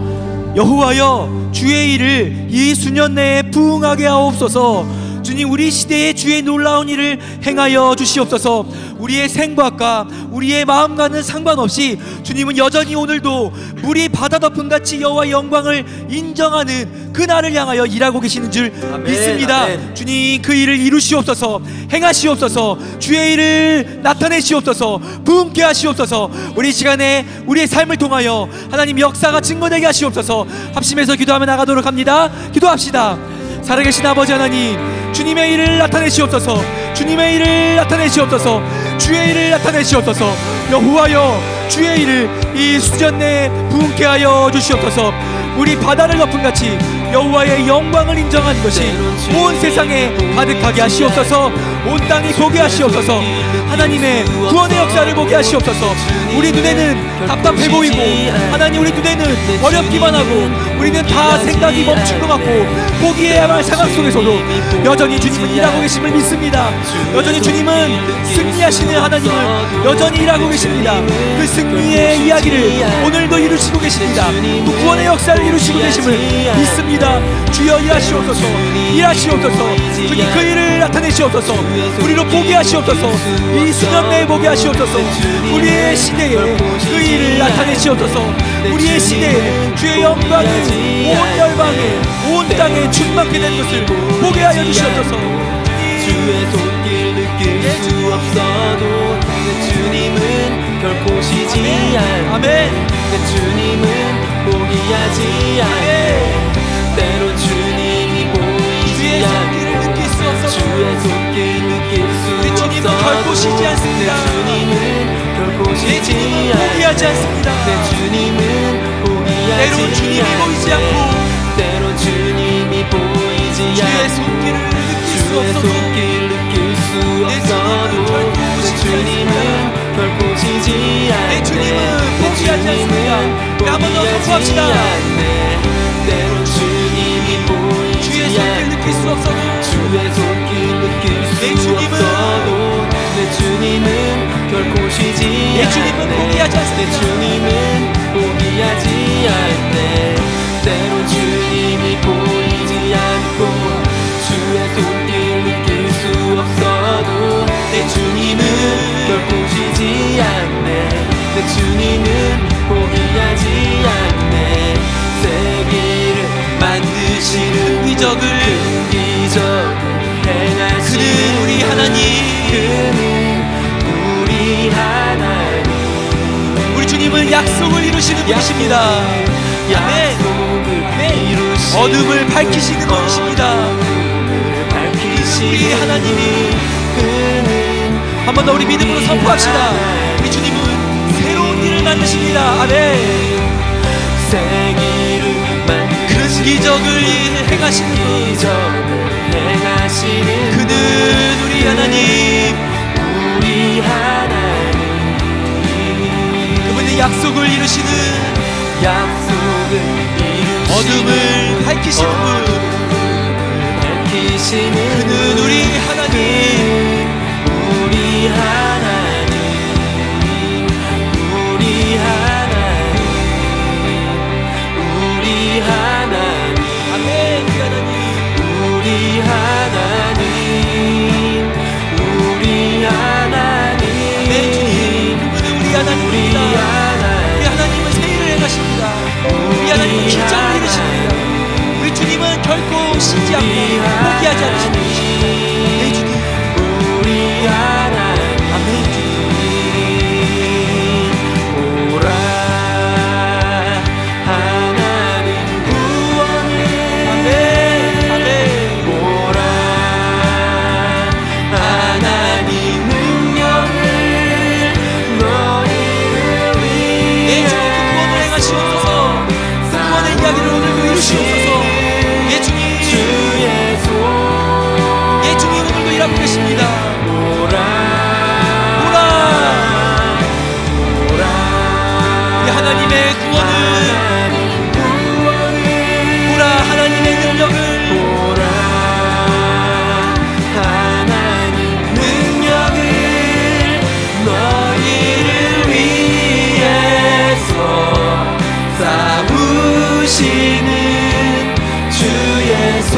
여호와여, 주의 일을 이 수년 내에 부응하게 하옵소서. 주님, 우리 시대에 주의 놀라운 일을 행하여 주시옵소서. 우리의 생각과 우리의 마음과는 상관없이 주님은 여전히 오늘도 물이 바다 덮음 같이 여호와의 영광을 인정하는 그날을 향하여 일하고 계시는 줄 믿습니다. 아멘. 주님, 그 일을 이루시옵소서. 행하시옵소서. 주의 일을 나타내시옵소서. 부흥케 하시옵소서. 우리 시간에 우리의 삶을 통하여 하나님 역사가 증거되게 하시옵소서. 합심해서 기도하며 나가도록 합니다. 기도합시다. 살아계신 아버지 하나님, 주님의 일을 나타내시옵소서. 주님의 일을 나타내시옵소서. 주의 일을 나타내시옵소서. 여호와여, 주의 일을 이 수전 내에 부흥케 하여 주시옵소서. 우리 바다를 덮은 같이 여호와의 영광을 인정하는 것이 온 세상에 가득하게 하시옵소서. 온 땅이 보게 하시옵소서. 하나님의 구원의 역사를 보게 하시옵소서. 우리 눈에는 답답해 보이고, 하나님 우리 눈에는 어렵기만 하고, 우리는 다 생각이 멈춘 것 같고 포기해야 할 상황 속에서도 여전히 주님은 일하고 계심을 믿습니다. 여전히 주님은 승리하시는 하나님을 여전히 일하고 계십니다. 그 승리의 이야기를 오늘도 이루시고 계십니다. 그 구원의 역사를 이루시고 계심을 믿습니다. 주여 일하시옵소서. 일하시옵소서. 주님 그 일을 나타내시옵소서. 우리로 보게 하시옵소서. 이 수년 내에 보게 하시옵소서. 우리의 시대에 그 일을 나타내시옵소서. 우리의 시대에 주의 영광이 온 열방에 온 땅에 충만케 된 것을 보게 하여 주시옵소서. 주의 손길 느낄 수 없어도 내 주님은 결코 쉬지 않네. 아멘. 내 주님은 포기하지 않네. 때론 주님이 보이지 않고 주의 손길 느낄 수 없어도 결코 쉬지 않습니다. 내 주님은 결코 쉬지 포기하지 않습니다. 내 주님은 포기하지 때론 주님이 보이지 않고 때론 주님이 보이지 않고 주의 손길을 주의 손길 느낄 수 없어도 내 주님은 결코 쉬지 않네. 내 주님은 포기하지 않습니다. 한번 더 선포합시다. 때론 주님이 보이지 주의 손길 느낄 수 없어도 주의 손길 느낄 수 없어도 내 주님은 결코 쉬지 않네. 내 주님은 포기하지 않습니다. 내 주님은 포기하지 않네. 때론 주님이 보이지 않고 주의 손길 느낄 수 없어도 내 주님은 결코 쉬지 않네. 내 주님은 포기하지 않네. 세기를 만드시는 기적을 행하시는 그는 우리 하나님. 그는 우리 하나님. 우리 주님은 약속을 이루시는 분이십니다. 어둠을 밝히시는 분이십니다. 우리 하나님이 한 번 더 우리 믿음으로 선포합시다. 우리 주님은 새로운 일을 만드십니다. 아멘. 그 기적을 행하시는 분, 그는 우리 하나님. 그분의 약속을 이루시는, 어둠을 밝히시는 분, 그는 우리 하나님. 결코 쉬지 않고 포기하지 않으시는 분이십니다. 내 주님, 우리 하나님. 아멘. 주님, 오라 하나님 구원을. 아멘. 아멘. 오라 하나님 능력을 너희를 위해. 내 주님 그 구원을 행하시옵소서. 그 구원의 이야기를 오늘도 이루시옵소서. 일하고 계십니다. 오라 우리 하나님의 구원을, 오라 하나님의 능력을, 오라 하나님 능력을 너희를 위해서 싸우시는 주의 손.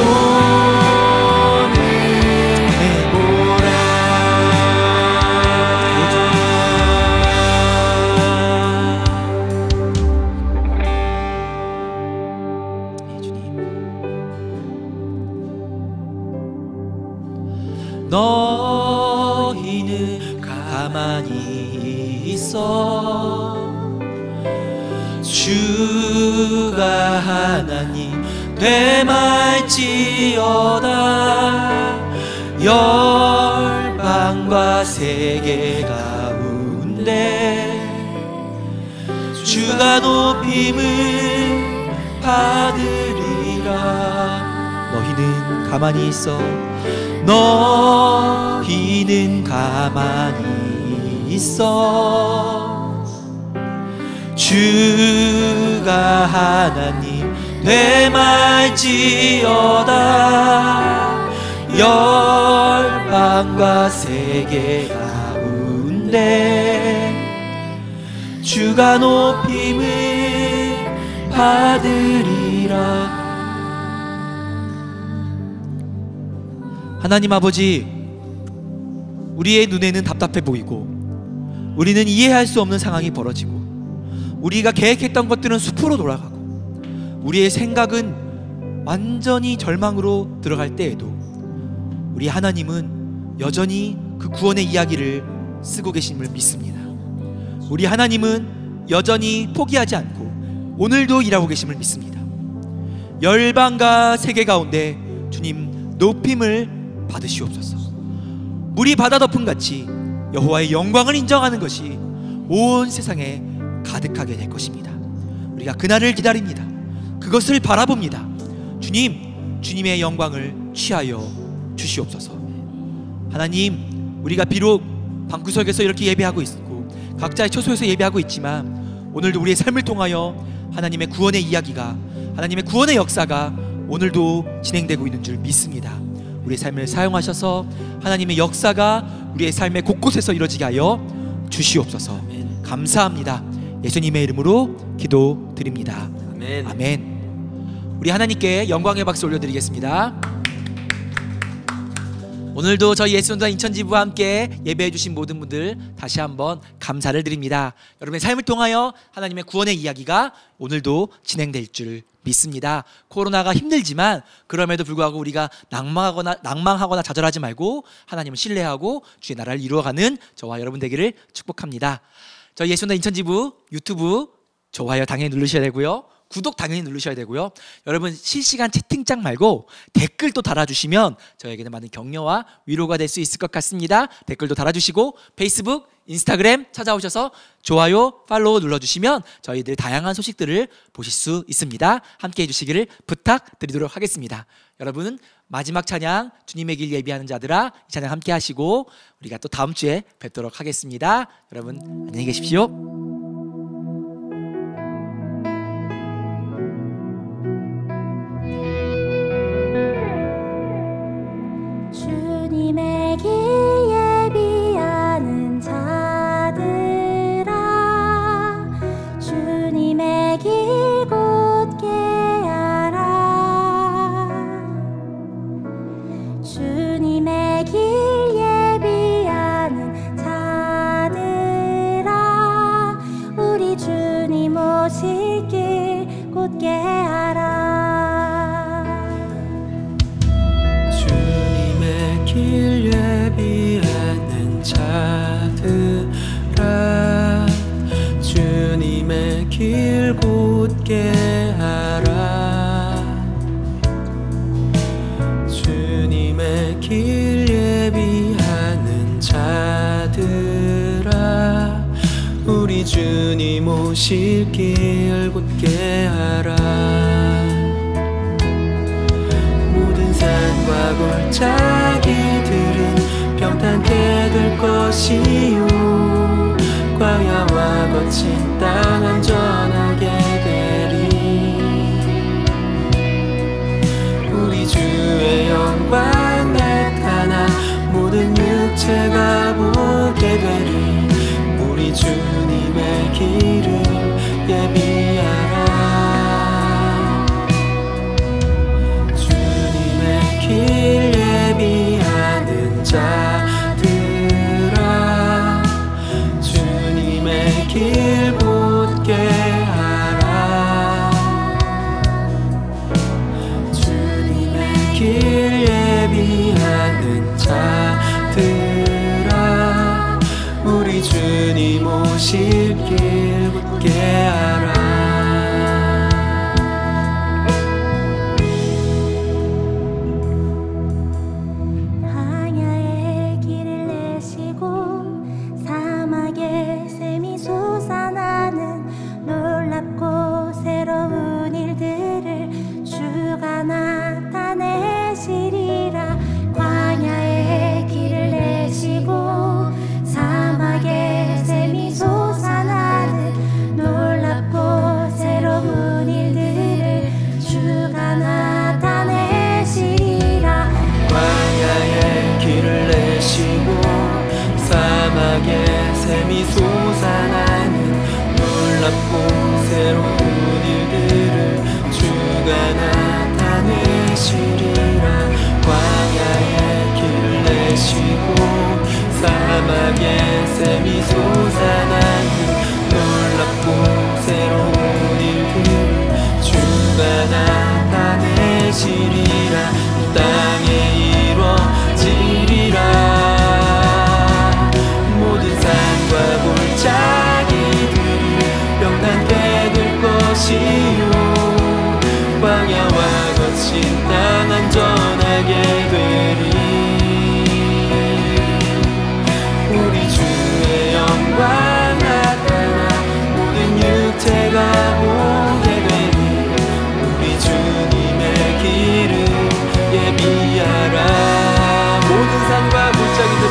너희는 가만히 있어. 주가 하나님 되말지어다. 열방의 열방과 세계 가운데 주가 높임을 받으리라. 너희는 가만히 있어. 너희는 가만히 있어. 주가 하나님 되말지어다. 열방과 세계 가운데 주가 높임을 받으리라. 하나님 아버지, 우리의 눈에는 답답해 보이고 우리는 이해할 수 없는 상황이 벌어지고 우리가 계획했던 것들은 숲으로 돌아가고 우리의 생각은 완전히 절망으로 들어갈 때에도 우리 하나님은 여전히 그 구원의 이야기를 쓰고 계심을 믿습니다. 우리 하나님은 여전히 포기하지 않고 오늘도 일하고 계심을 믿습니다. 열방과 세계 가운데 주님 높임을 받으시옵소서. 물이 바다 덮음같이 여호와의 영광을 인정하는 것이 온 세상에 가득하게 될 것입니다. 우리가 그날을 기다립니다. 그것을 바라봅니다. 주님, 주님의 영광을 취하여 주시옵소서. 하나님, 우리가 비록 방구석에서 이렇게 예배하고 있고 각자의 처소에서 예배하고 있지만 오늘도 우리의 삶을 통하여 하나님의 구원의 이야기가, 하나님의 구원의 역사가 오늘도 진행되고 있는 줄 믿습니다. 우리의 삶을 사용하셔서 하나님의 역사가 우리의 삶의 곳곳에서 이루어지게 하여 주시옵소서. 감사합니다. 예수님의 이름으로 기도드립니다. 아멘. 아멘. 우리 하나님께 영광의 박수 올려드리겠습니다. 오늘도 저희 예수전도단 인천지부와 함께 예배해 주신 모든 분들 다시 한번 감사를 드립니다. 여러분의 삶을 통하여 하나님의 구원의 이야기가 오늘도 진행될 줄 믿습니다. 코로나가 힘들지만 그럼에도 불구하고 우리가 낭망하거나 좌절하지 말고 하나님을 신뢰하고 주의 나라를 이루어가는 저와 여러분 되기를 축복합니다. 저희 예수전도단 인천지부 유튜브 좋아요 당연히 누르셔야 되고요. 구독 당연히 누르셔야 되고요. 여러분 실시간 채팅창 말고 댓글도 달아주시면 저에게는 많은 격려와 위로가 될 수 있을 것 같습니다. 댓글도 달아주시고 페이스북, 인스타그램 찾아오셔서 좋아요, 팔로우 눌러주시면 저희들 다양한 소식들을 보실 수 있습니다. 함께 해주시기를 부탁드리도록 하겠습니다. 여러분 마지막 찬양 주님의 길 예비하는 자들아, 이 찬양 함께 하시고 우리가 또 다음 주에 뵙도록 하겠습니다. 여러분 안녕히 계십시오. 주님의 길 예비하는 자들아, 주님의 길 곧게 하라. 주님의 길 예비하는 자들아, 우리 주님 오실 길 곧게 하라. 길 예비하는 자들아, 주님의 길 곧게 하라. 주님의 길 예비하는 자들아, 우리 주님 오실 길 곧게 하라. 산과 골짜기들은 평탄케 될 것이요, 광야와 거친 땅 안전하게 되리. 우리 주의 영광 나타나 모든 육체가 보게 되리. 우리 주님의 길을 예비하라. 길 예비하는 자들아, 주님의 길 곧게 하라. 주님의 길 예비하는 자들아, 우리 주님 오실 길 곧게 하라. 놀랍고 새로운 일들을 주가 나타내시리라. 광야에 길을 내시고 사막에 샘이 솟아나는 놀랍고 새로운 일들을 주가 나타내시리라. 이 땅에 이루어지리라. 모든 산과 골짜기들이 평탄케 될 것이요 광야와 거친 땅 안전하게 되리. 우리 주의 영광 나타나 모든 육체가 보게 되니 우리 주님의 길을 예비하라. 모든 산과 골짜기들은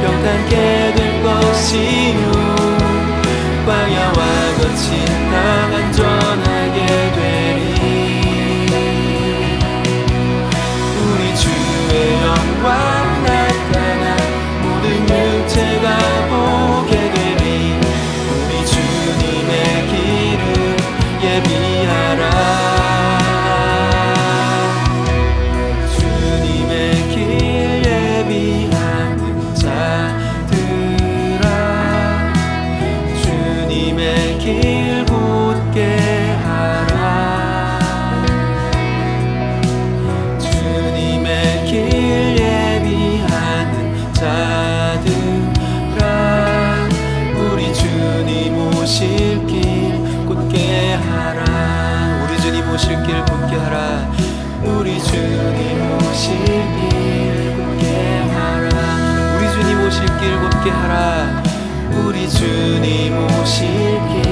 평탄케 될 것이요 광야와 거친 땅 안전하게 되리. 우리 주의 영광 나타나 모든 육체가 보게 되리. 우리 주님의 길을 예비하라. 길 곧게 하라. 주님의 길 예비하는 자들아 우리 주님 오실 길 곧게 하라. 우리 주님 오실 길 곧게 하라. 우리 주님 오실 길 곧게 하라. 우리 주님 오실 길 곧게 하라. 우리 주님 오실 길